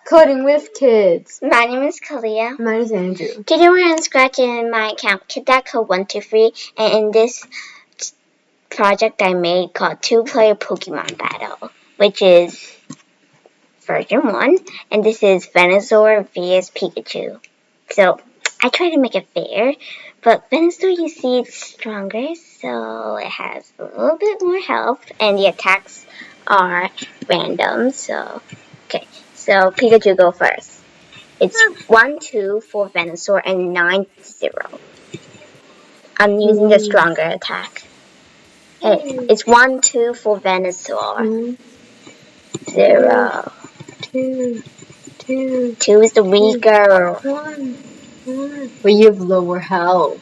Coding with Kids. My name is Kalia. Mine is Andrew. Today we're unscratching my account, Kid.Code123, and in this project I made called 2-Player Pokemon Battle, which is version 1, and this is Venusaur vs Pikachu. So, I try to make it fair, but Venusaur, you see, it's stronger, so it has a little bit more health, and the attacks are random, so, okay. So, Pikachu go first. It's 1-2 for Venusaur and 9-0. I'm using the stronger attack. Hey, it's 1-2 for Venusaur. 0. 2 is the weaker. 1. But you have lower health.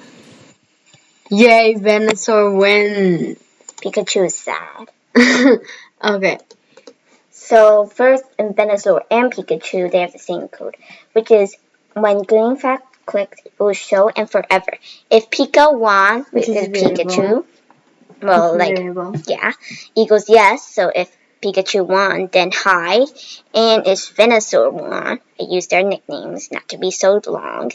Yay, Venusaur wins. Pikachu is sad. Okay. So first, in Venusaur and Pikachu, they have the same code, which is when green flag clicked, it will show and forever. If Pika won, which is Pikachu, well, yeah, equals yes. So if Pikachu won, then hi. And if Venusaur won, I use their nicknames not to be so long,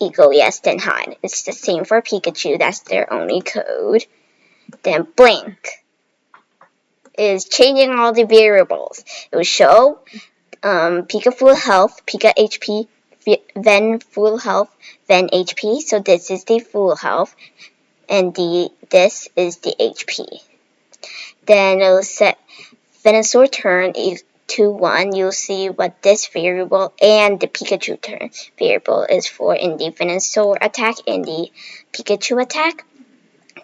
equal yes, then hi. It's the same for Pikachu, that's their only code. Then blink is changing all the variables. It will show Pika full health, Pika HP, Ven full health, Ven HP. So this is the full health, and this is the HP. Then it will set Venusaur turn to 1. You'll see what this variable and the Pikachu turn variable is for in the Venusaur attack and the Pikachu attack.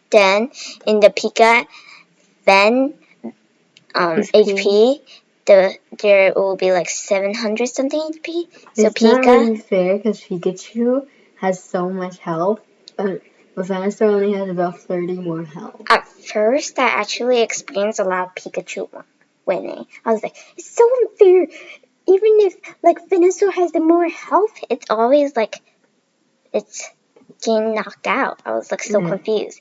Then in the Pika Ven HP, there will be like 700 something HP. So it's not really fair because Pikachu has so much health, but Venusaur only has about 30 more health. At first, that actually explains a lot of Pikachu winning. I was like, it's so unfair. Even if like Venusaur has the more health, it's always like it's getting knocked out. I was like so confused.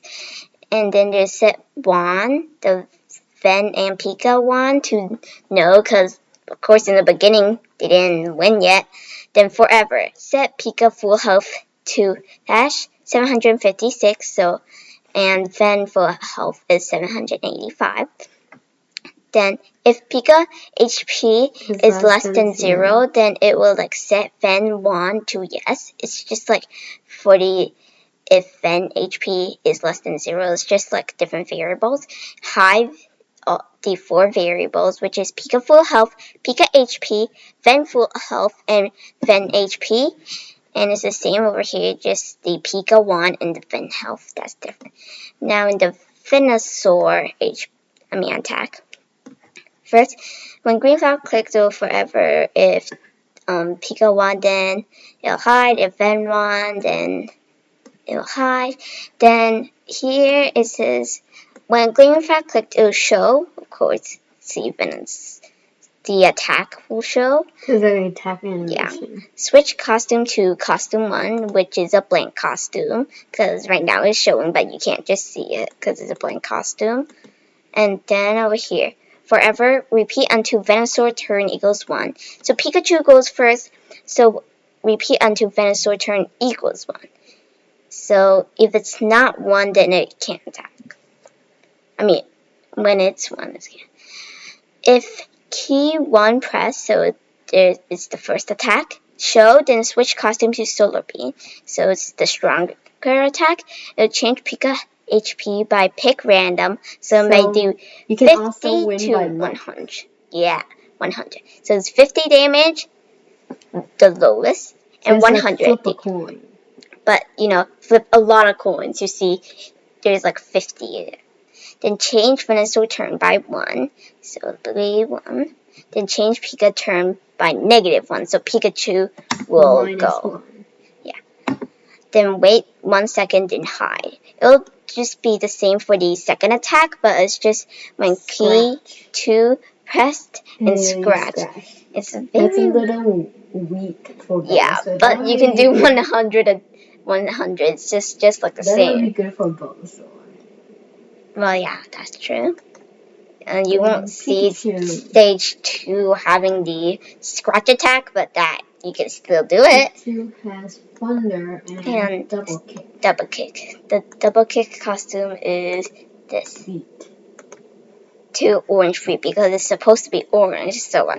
And then there's set 1, the Ven and Pika won to no, because of course in the beginning they didn't win yet. Then forever, set Pika full health to 756, so, and Ven full health is 785. Then if Pika HP is less than 0, then it will like set Ven 1 to yes. It's just like for if Ven HP is less than 0, it's just like different variables. High the 4 variables, which is Pika full health, Pika HP, Ven full health, and Ven HP. And it's the same over here, just the Pika 1 and the Ven health, that's different. Now in the Venusaur attack. First, when green flag clicks, it will forever. If Pika 1, then it'll hide. If Ven 1, then it'll hide. Then here it says, when green flag clicked, it will show. Of course, see the attack will show. Is there an attack animation? Yeah. Switch costume to costume 1, which is a blank costume, because right now it's showing, but you can't just see it because it's a blank costume. And then over here, forever repeat until Venusaur turn equals 1. So Pikachu goes first, so repeat until Venusaur turn equals 1. So if it's not 1, then it can't attack. When it's 1, it's can't. If key 1 press, so it's the first attack, show, then switch costume to Solar Beam. So it's the stronger attack. It'll change Pika HP by pick random, so it may do 50 to 100. Yeah, 100. So it's 50 damage, the lowest, and 100. Like flip a coin. But, flip a lot of coins. You see, there's like 50. Then change Venusaur turn by 1, so it'll be 1. Then change Pika turn by -1, so Pikachu will go. 1. Yeah. Then wait 1 second, then hide. It'll just be the same for the second attack, but it's just when key 2 pressed and scratch. It's That's a little weak for Venusaur. Yeah, but you can do 100. It's just like the same. That would be good for Venusaur. Well, yeah, that's true. And you won't see Pikachu. stage 2 having the scratch attack, but that you can still do it. Pikachu has thunder and double kick. Double kick. The double kick costume is this. Feet. 2 orange feet because it's supposed to be orange, so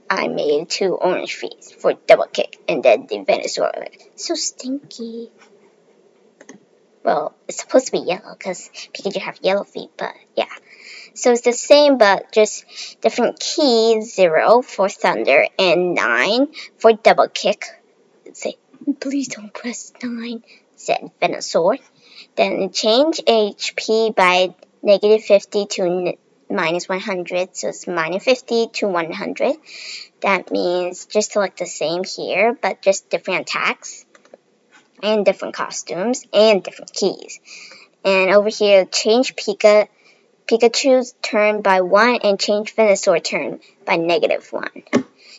I made 2 orange feet for double kick, and then the Venusaur. So stinky. Well, it's supposed to be yellow because Pikachu have yellow feet, but yeah. So it's the same, but just different keys. 0 for thunder and 9 for double kick. Say, please don't press 9, said Venusaur. Then change HP by -50 to -100, so it's -50 to 100. That means just select the same here, but just different attacks and different costumes and different keys. And over here, change Pikachu's turn by 1 and change Venusaur turn by -1.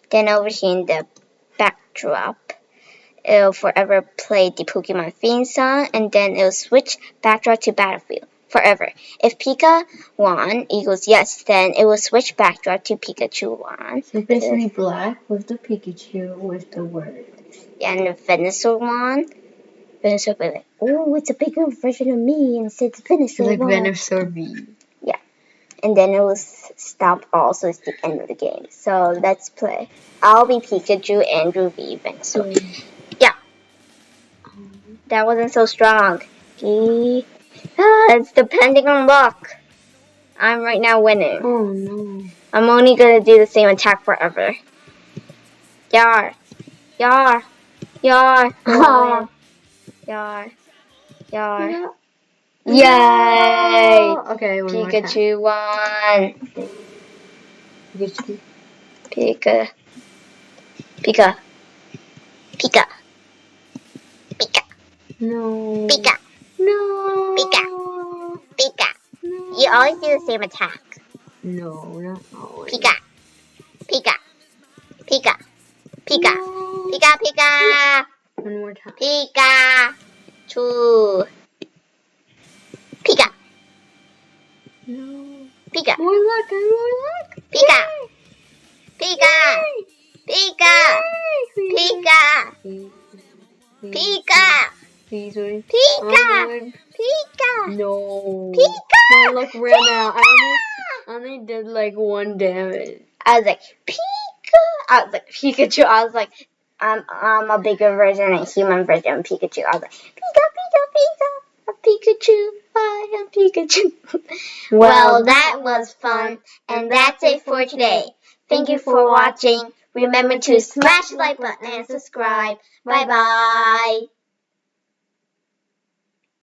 Then over here in the backdrop, it'll forever play the Pokemon theme song, and then it'll switch backdrop to battlefield forever. If Pika won equals yes, then it will switch backdrop to Pikachu won. So basically black with the Pikachu with the words. Yeah, and if Venusaur won, Venusaur will be like, oh, it's a bigger version of me, and it's Venusaur Like won. Venusaur V. Yeah. And then it will stop all, so it's the end of the game. So let's play. I'll be Pikachu, Andrew V, Venusaur. Yeah. That wasn't so strong. It's depending on luck. I'm right now winning. Oh no. I'm only gonna do the same attack forever. Yar. Yar. Yar. Yar. Yar. Yar. Yeah. Yay! Okay, one more time. Pikachu won. Pikachu. Pika. Pika. Pika. Pika. No. Pika. No. Pika. Pika. No. You always do the same attack. No, not always. Pika. Pika. Pika. Pika. No. Pika. Pika. One more time. Pika. Two. Pika. No. Pika. More luck, more luck. Pika. Pika. Pika. Pika. Pika. Please win. Pika. Pika. No. Pika. My luck ran out. I only did like 1 damage. I was like, Pika. I was like, Pikachu. I was like, I'm a bigger version, a human version of Pikachu. I was like, Pika, Pika, Pika. A Pikachu. I am Pikachu. Well, that was fun. And that's it for today. Thank you for watching. Remember to smash the like button and subscribe. Bye-bye.